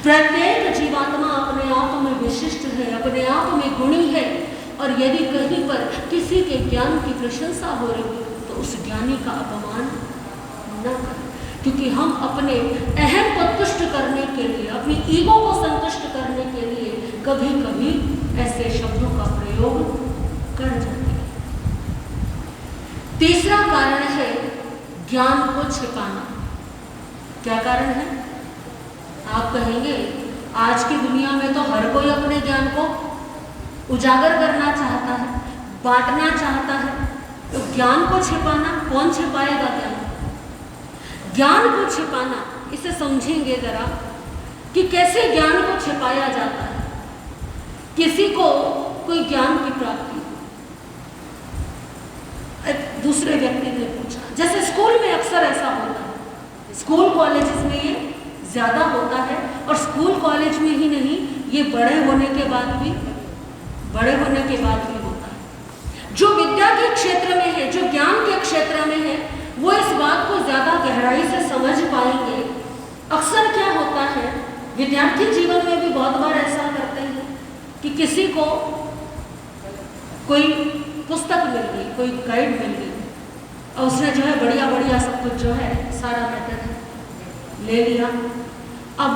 प्रत्येक जीवात्मा अपने आप में विशिष्ट है, अपने आप में गुणी है, और यदि कहीं पर किसी के ज्ञान की प्रशंसा हो रही है तो उस ज्ञानी का अपमान न करें, क्योंकि हम अपने अहम को तुष्ट करने के लिए, अपनी ईगो को संतुष्ट करने के लिए कभी कभी ऐसे शब्दों का प्रयोग कर जाते हैं। तीसरा कारण है ज्ञान को छिपाना। क्या कारण है? आप कहेंगे आज की दुनिया में तो हर कोई अपने ज्ञान को उजागर करना चाहता है, बांटना चाहता है, तो ज्ञान को छिपाना, कौन छिपाएगा ज्ञान? ज्ञान को छिपाना, इसे समझेंगे जरा कि कैसे ज्ञान को छिपाया जाता है। किसी को कोई ज्ञान की प्राप्ति, एक दूसरे व्यक्ति ने पूछा, जैसे स्कूल में अक्सर ऐसा होता है, स्कूल कॉलेजेस में ये ज्यादा होता है, और स्कूल कॉलेज में ही नहीं, ये बड़े होने के बाद भी होता है। जो विद्या के क्षेत्र में है, जो ज्ञान के क्षेत्र में है, वो इस बात को ज्यादा गहराई से समझ पाएंगे। अक्सर क्या होता है, विद्यार्थी जीवन में भी बहुत बार ऐसा करते हैं कि किसी को कोई पुस्तक मिल गई, कोई गाइड मिल गई, और उसने जो है बढ़िया सब कुछ जो है सारा मेथड ले लिया। अब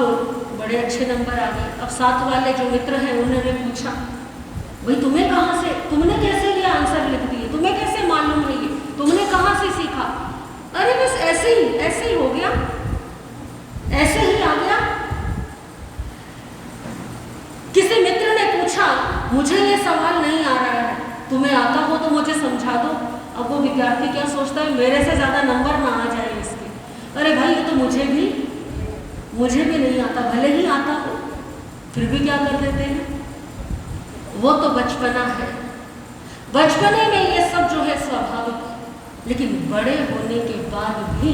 बड़े अच्छे नंबर आ गए। अब साथ वाले जो मित्र हैं उन्होंने पूछा, भाई तुम्हें कहाँ से, तुमने कैसे ये आंसर लिख दिए, तुम्हें कैसे मालूम है, ये तुमने कहाँ से सीखा? अरे बस ऐसे ही हो गया, ऐसे ही आ गया। किसी मित्र ने पूछा, मुझे ये सवाल नहीं आ रहा है, तुम्हें आता हो तो मुझे समझा दो। अब वो विद्यार्थी क्या सोचता है, मेरे से ज्यादा नंबर ना आ जाए इसके। अरे भाई ये तो मुझे भी नहीं आता, भले ही आता हो फिर भी क्या कर देते हैं, वो तो बचपना है, बचपने में ये सब जो है स्वाभाविक है। लेकिन बड़े होने के बाद भी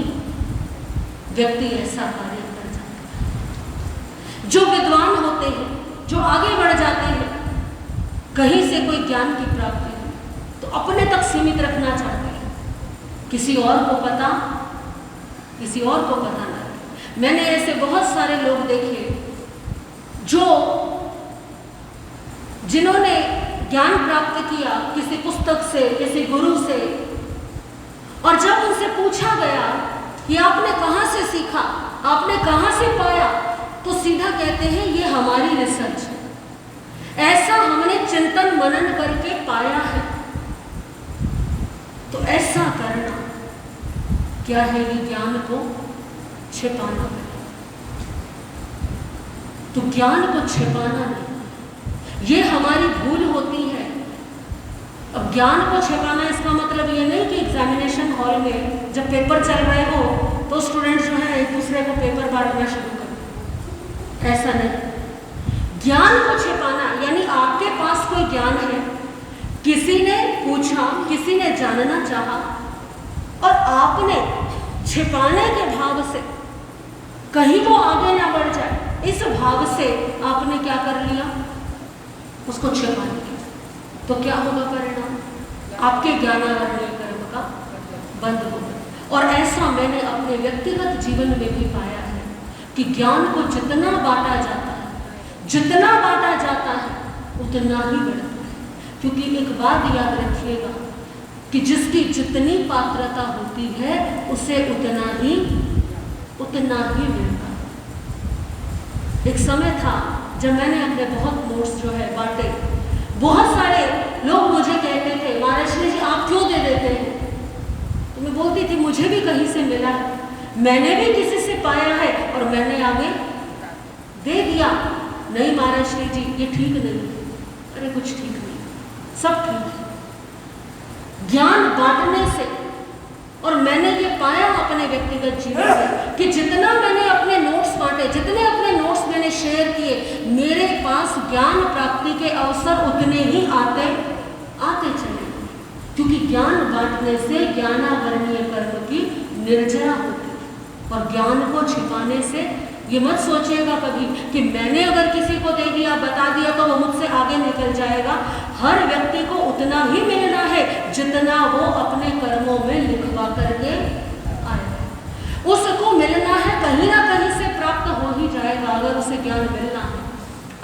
व्यक्ति ऐसा कार्य कर जाता है। जो विद्वान होते हैं, जो आगे बढ़ जाते हैं, कहीं से कोई ज्ञान की प्राप्ति हो तो अपने तक सीमित रखना चाहते हैं, किसी और को पता ना। मैंने ऐसे बहुत सारे लोग देखे जिन्होंने ज्ञान प्राप्त किया किसी पुस्तक से, किसी गुरु से, और जब उनसे पूछा गया कि आपने कहाँ से सीखा, आपने कहाँ से पाया, तो सीधा कहते हैं ये हमारी रिसर्च है, ऐसा हमने चिंतन मनन करके पाया है। तो ऐसा करना क्या है? ये ज्ञान को छिपाना है। तो ज्ञान को छिपाना नहीं, ये हमारी भूल होती है। अब ज्ञान को छिपाना इसका मतलब ये नहीं कि एग्जामिनेशन हॉल में जब पेपर चल रहे हो तो स्टूडेंट्स जो है एक दूसरे को पेपर बांटना शुरू कर दें, ऐसा नहीं। ज्ञान को छिपाना यानी आपके पास कोई ज्ञान है, किसी ने पूछा, किसी ने जानना चाहा और आपने छिपाने के भाव से, कहीं वो आगे ना बढ़ जाए, इस भाव से आपने क्या कर लिया, उसको छिपा लिया, तो क्या होगा परिणाम? आपके ज्ञानावरणीय कर्म का बंद होगा। और ऐसा मैंने अपने व्यक्तिगत जीवन में भी पाया है कि ज्ञान को जितना बांटा जाता है, जितना बांटा जाता है उतना ही बढ़ता है। क्योंकि एक बात याद रखिएगा कि जिसकी जितनी पात्रता होती है उसे उतना ही मिलता है। एक समय था जब मैंने अपने बहुत नोट्स जो है बांटे, बहुत सारे लोग मुझे कहते थे महाराष्ट्री जी आप क्यों दे देते हैं? तो मैं बोलती थी मुझे भी कहीं से मिला है, मैंने भी किसी से पाया है और मैंने आगे दे दिया। नहीं महाराष्ट्री जी ये ठीक नहीं है, अरे कुछ ठीक नहीं, सब ठीक है। ज्ञान बांटने से, और मैंने ये पाया अपने व्यक्तिगत जीवन में कि जितना मैंने अपने नोट्स बांटे, जितने अपने नोट्स मैंने शेयर किए, मेरे पास ज्ञान प्राप्ति के अवसर उतने ही आते चले, क्योंकि ज्ञान बांटने से ज्ञानावरणीय कर्म की निर्जरा होती है। और ज्ञान को छिपाने से ये मत सोचिएगा कभी कि मैंने अगर किसी को दे दिया, बता दिया तो वो मुझसे आगे निकल जाएगा। हर व्यक्ति को उतना ही मिलना है जितना वो अपने कर्मों में लिखवा करके आए, उसको मिलना है, कहीं ना कहीं से प्राप्त हो ही जाएगा अगर उसे ज्ञान मिलना है।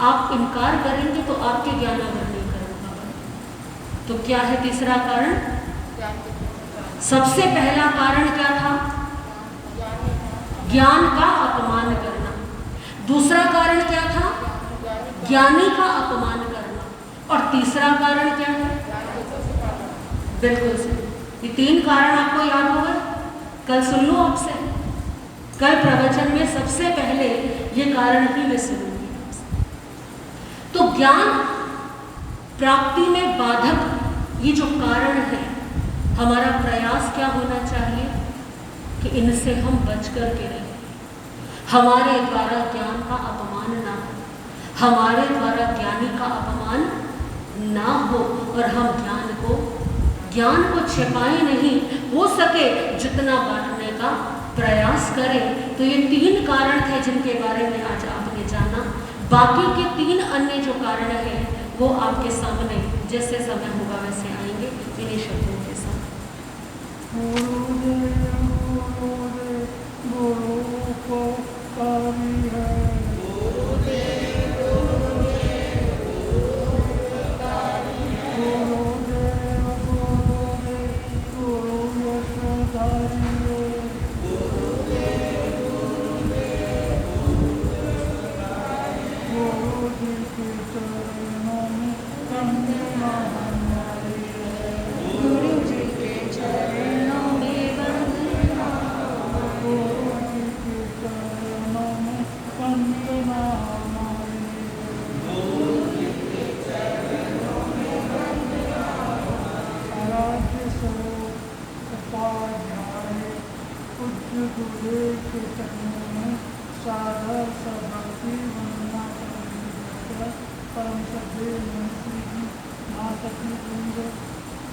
आप इनकार करेंगे तो आपके ज्ञानावरणीय कर्म का बंद। तो क्या है तीसरा कारण? सबसे पहला कारण क्या था? ज्ञान का अपमान करना। दूसरा कारण क्या था? ज्ञानी का अपमान करना। और तीसरा कारण क्या है? बिल्कुल सही। ये तीन कारण आपको याद होगा, कल सुन लो आपसे, कल प्रवचन में सबसे पहले ये कारण ही मैं सुनूंगी आपसे। तो ज्ञान प्राप्ति में बाधक ये जो कारण है, हमारा प्रयास क्या होना चाहिए कि इनसे हम बच कर के रहें। हमारे द्वारा ज्ञान का अपमान ना हो, हमारे द्वारा ज्ञानी का अपमान ना हो, और हम ज्ञान को छिपाए नहीं, हो सके जितना बांटने का प्रयास करें। तो ये तीन कारण थे जिनके बारे में आज आपने जाना। बाकी के तीन अन्य जो कारण हैं वो आपके सामने जैसे समय होगा वैसे आएंगे, इन्हीं शब्दों के साथ।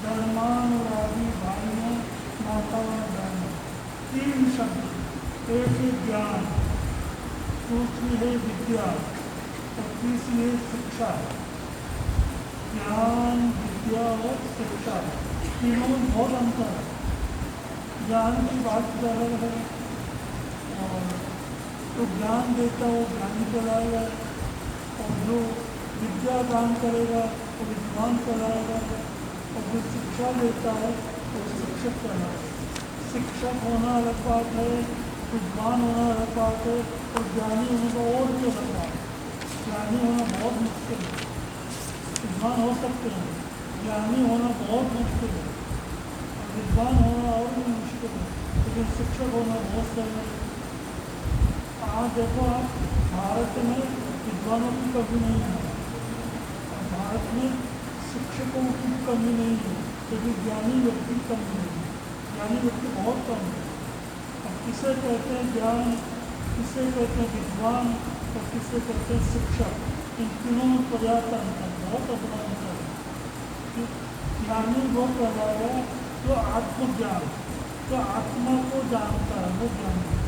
धर्मानुरागी भाइयों, माताओं, बहनों, तीन शब्द। एक है ज्ञान, दूसरी है विद्या और तीसरी है शिक्षा। ज्ञान, विद्या और शिक्षा, तीनों में बहुत अंतर है। ज्ञान की बात अलग है, और तो ज्ञान देता है वो ज्ञानी कहलाएगा, और जो विद्या दान करेगा वो विद्वान कहलाएगा, और जो शिक्षा देता है वो शिक्षक कहलाएगा। शिक्षक होना अलग बात है, विद्वान होना अलग बात है, और ज्ञानी होने का और भी अलग बात है। ज्ञानी होना बहुत मुश्किल है, विद्वान हो सकते हैं, ज्ञानी होना बहुत मुश्किल है, और विद्वान होना और भी मुश्किल है, लेकिन शिक्षक होना बहुत सरल है। आज देखो, आप भारत में विद्वानों की कमी नहीं है। और भारत में शिक्षकों की कमी नहीं है, लेकिन ज्ञानी व्यक्ति की कमी नहीं है। ज्ञानी व्यक्ति बहुत कम है। अब किसे कहते हैं ज्ञान, किसे कहते हैं विद्वान और किसे कहते हैं शिक्षक, इन तीनों में पर्याप्त अंतर, बहुत बड़ा अंतर है। ज्ञानी वो कहलाएगा जो आत्मज्ञान, जो आत्मा को जानता है वो ज्ञानी,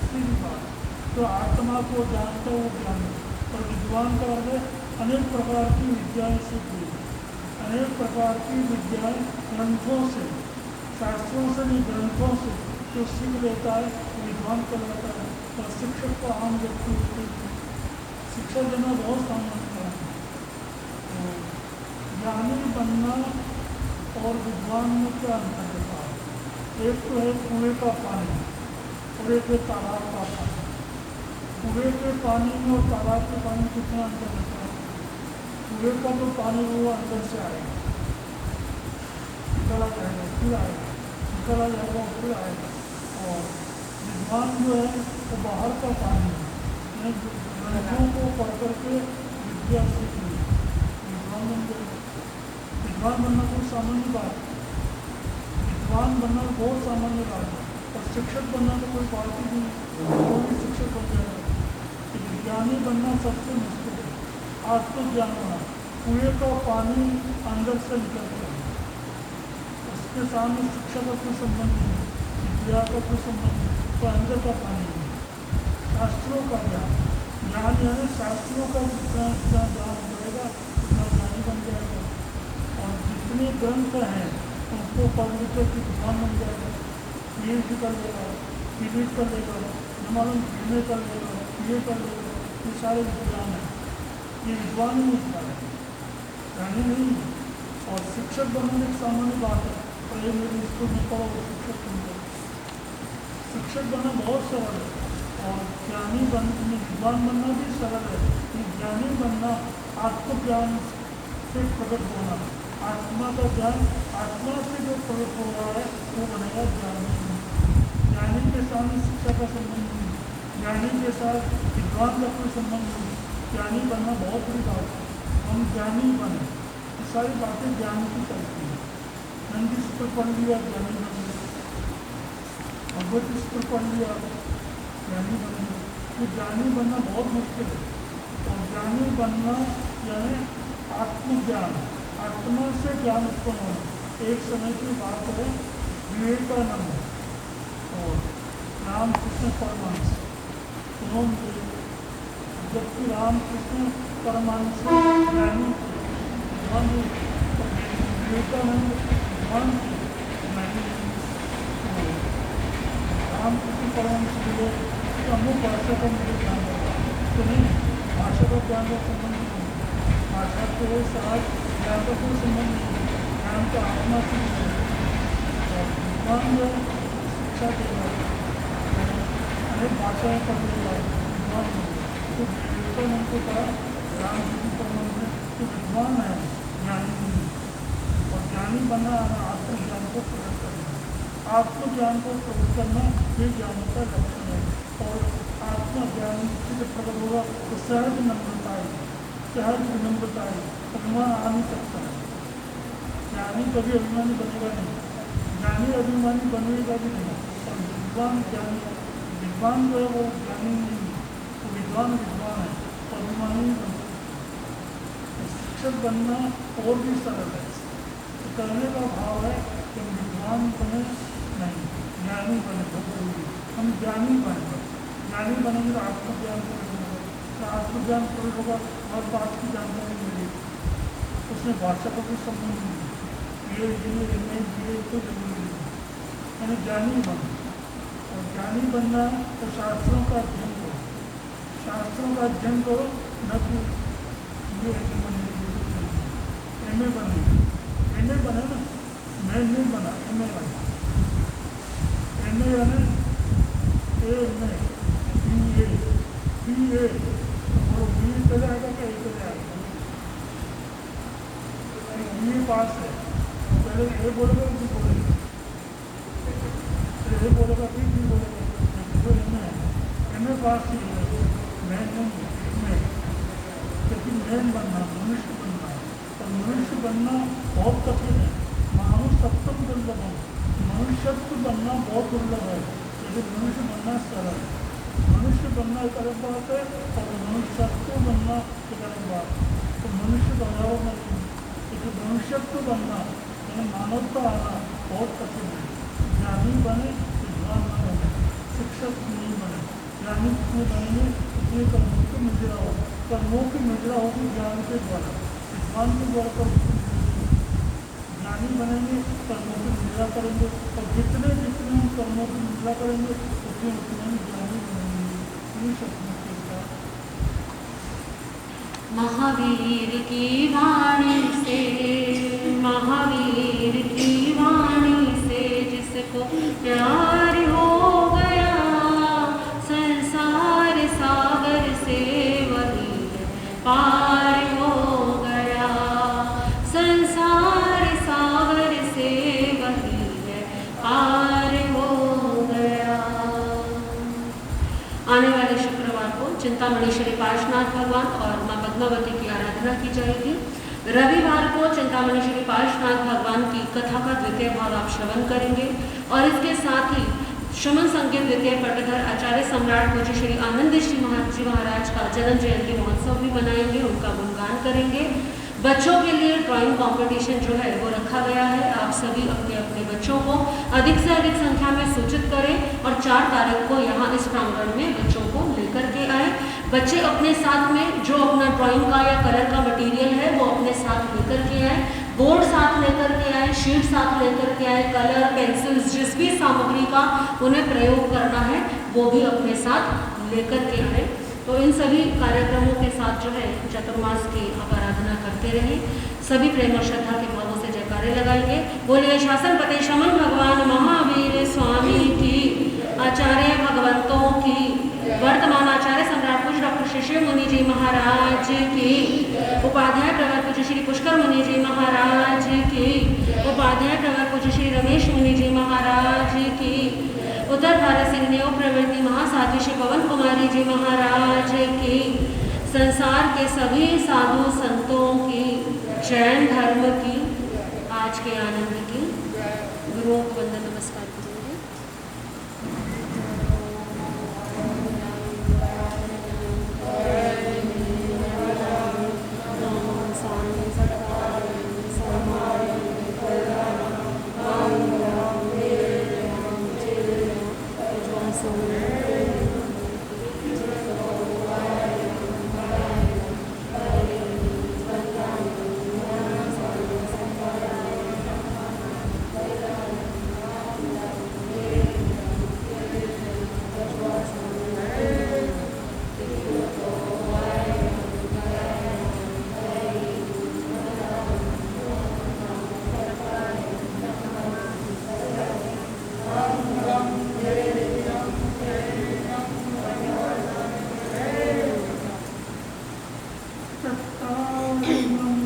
सीधी बात। जो आत्मा को जानता है वो ज्ञानी। और विद्वान का अर्थ है अनेक प्रकार की विद्याएँ सीख ली, अनेक प्रकार की विद्याएँ ग्रंथों से, शास्त्रों से नहीं ग्रंथों से जो सीख लेता है विद्वान कहलाता है। और शिक्षक को आम व्यक्ति होती है। शिक्षा देना बहुत सामान्य है। तो ज्ञानी बनना और विद्वान में क्या अंतर होता है? एक तो है कुएं का पानी और एक है तालाब का पानी। कुएं के पानी में और तालाब के पानी में कितना अंतर होता है? कुएं का तो पानी वो अंदर से आएगा, निकला जाएगा, फिर आएगा, निकला जाएगा, फिर आएगा। और विद्वान जो है वो बाहर का पानी है, ग्रंथों को पढ़ करके विद्या सीख ली, विद्वान बन गए। विद्वान बनना कोई सामान्य बात है, विद्वान बनना बहुत सामान्य बात है। और शिक्षक बनना तो कोई बात ही नहीं, कोई भी शिक्षक बन जाएगा। ज्ञानी बनना सबसे मुश्किल है। आत्मज्ञान होना, कुएं का पानी अंदर से निकलता है, उसके सामने शिक्षा का कोई संबंध नहीं है, विद्या का कोई संबंध नहीं, तो अंदर का पानी है। शास्त्रों का ज्ञान, ज्ञान यानी शास्त्रों का जितना जितना ज्ञान बढ़ेगा उतना ज्ञानी बन जाएगा। और जितने ग्रंथ हैं उनको पढ़ लिख कर विद्वान बन जाएगा, पीएचडी कर लेगा, पीएचडी कर लेगा, न मालूम बीए कर लेगा, बीए कर लेगा, ये सारे विद्वान हैं। ये विद्वान ही होता है, ज्ञानी नहीं है। और शिक्षक बनने एक सामान्य बात है, पहले मेरे स्कूल में पढ़ो शिक्षक बन गए। शिक्षक बनना बहुत सरल है और ज्ञानी विद्वान बनना भी सरल है। ज्ञानी बनना आत्मज्ञान से प्रकट होना, आत्मा का ज्ञान, आत्मा से जो प्रकट हो रहा है वो बनेगा ज्ञानी। ज्ञानी के सामने शिक्षा का संबंध नहीं, ज्ञानी के साथ विद्वान का कोई संबंध नहीं। ज्ञानी बनना बहुत बड़ी बात है, हम ज्ञानी बने, ये सारी बातें ज्ञान की चलती है। नंदी सूत्र पढ़ लिया ज्ञानी बन गया, भगवत सूत्र पढ़ लिया ज्ञानी बन गया। तो ज्ञानी बनना बहुत मुश्किल है। और ज्ञानी बनना यानी आत्मज्ञान, आत्मा से ज्ञान उत्पन्न होना। एक समय की बात है, विवेकानंद और रामकृष्ण परमहंस, उन्होंने जबकि रामकृष्ण परमहंस ज्ञानी विवेकानंद ज्ञान ज्ञानी। रामकृष्ण परमहंस बोले कि अमुक भाषा का मुझे ज्ञान होगा, तो नहीं, भाषा का ज्ञान का संबंध नहीं, भाषा के साथ ज्ञान का कोई संबंध नहीं, ज्ञान का आत्मा से विद्वान जो शिक्षा देगा, अनेक भाषाएँ पढ़ेगा विद्वान। तो विवेकानंद को कहा रामकृष्ण परमहंस तो विद्वान है, ज्ञानी नहीं। और ज्ञानी बनना आत्मज्ञान को प्रकट करना, आत्मज्ञान को प्रकट करना ये ज्ञान का लक्षण है। और आत्मज्ञान से प्रकट होगा तो सहज नम्रता है, सहज विनम्रता है, अभिमान आ नहीं सकता है। ज्ञानी कभी अभिमानी बनेगा नहीं, ज्ञानी अभिमानी बनेगा भी नहीं। और विद्वान ज्ञानी, विद्वान जो है वो ज्ञानी नहीं है, तो विद्वान विद्वान है, अभिमानी नहीं बन सकता। शिक्षक बनना और भी सरल है, करने का भाव है कि हम विद्वान बने नहीं, ज्ञानी बने, बहुत जरूरी। हम ज्ञानी बने, ज्ञानी बनेंगे तो आत्मज्ञान प्रकट होगा, तो आत्मज्ञान प्रकट होगा हर बात की जानकारी मिलेगी, उसमें भाषा का कोई संबंध नहीं, ये नहीं ये तो जरूरी नहीं। यानी ज्ञानी बने, और ज्ञानी बनना तो शास्त्रों का अध्ययन करो, शास्त्रों का अध्ययन करो, न कि ये बने एम ए बने, एम ए बने ना, मैं नहीं बना, एम ए बना, एम ए यानी एम ए बी ए और बी चले आएगा क्या, ए चले आएगा, बी ए पास है, पहले ए बोलेगा बी बोलेगा, ए बोलेगा फिर बी बोलेगा, तो एम ए पास ही है, मैं नहीं एम ए। लेकिन मेन बनना मनुष्य बनना है। और मनुष्य बनना बहुत कठिन है। मानुष सप्तम दुर्लभम, मनुष्यत्व बनना बहुत दुर्लभ है, लेकिन मनुष्य बनना सरल है। मनुष्य बनना एक अलग बात है और मनुष्यत्व बनना एक अलग बात है। तो मनुष्य बनाओ नहीं, लेकिन मनुष्यत्व बनना यानी मानवता आना बहुत कठिन है। ज्ञानी बने विद्वान न बने, शिक्षक नहीं बने। ज्ञानी कितने बनेंगे उतने कर्मों की मुद्रा होगी, कर्मों की मुद्रा होगी ज्ञान के द्वारा, विद्वान के द्वारा कर्मों की मुद्रा। ज्ञानी बनेंगे कर्मों की मुद्रा करेंगे, और जितने जितने हम कर्मों की मुद्रा करेंगे उतने उतने हम ज्ञानी बनेंगे। ये शब्दों के साथ महावीर की वाणी से, महावीर की वाणी से जिसको प्यार हो गया, संसार सागर से वही पार हो गया, संसार सागर से वही पार हो गया। आने वाले शुक्रवार को चिंतामणि श्री पार्श्वनाथ भगवान और माँ पद्मावती की आराधना की जाएगी। रविवार को चिंतामणि श्री पार्श्वनाथ भगवान की कथा का द्वितीय भाग आप श्रवण करेंगे, और इसके साथ ही श्रमण संकेत द्वितीय पट्टधर आचार्य सम्राट पूज्य श्री आनंद जी महाराज का जन्म जयंती महोत्सव भी मनाएंगे, उनका गुणगान करेंगे। बच्चों के लिए ड्राइंग कंपटीशन जो है वो रखा गया है। आप सभी अपने अपने बच्चों को अधिक से अधिक संख्या में सूचित करें और 4 तारीख को यहाँ इस प्रांगण में बच्चों को लेकर के आए। बच्चे अपने साथ में जो अपना ड्राइंग का या कलर का मटेरियल है वो अपने साथ लेकर के आए, बोर्ड साथ लेकर के आए, शीट साथ लेकर के आए, कलर पेंसिल्स जिस भी सामग्री का उन्हें प्रयोग करना है वो भी अपने साथ लेकर के आए। तो इन सभी कार्यक्रमों के साथ जो है चतुर्मास की आप आराधना करते रहें। सभी प्रेम और श्रद्धा के भावों से जयकारे लगाएंगे। बोलिए शासन पते शमन भगवान महावीर स्वामी की, आचार्य भगवंतों की, वर्तमान आचार्य सम्राट पूज्य डॉक्टर शिष्य मुनि जी महाराज की, उपाध्याय प्रवर पूज्य श्री पुष्कर मुनि जी महाराज की, उपाध्याय प्रवर पूज्य श्री रमेश मुनि जी महाराज की, उत्तर भारत सिंह नेव प्रवृत्ति महासाध्वी श्री पवन कुमारी जी महाराज की, संसार के सभी साधु संतों की, जैन धर्म की, आज के आनंद की, गुरुओं को वंदन नमस्कार।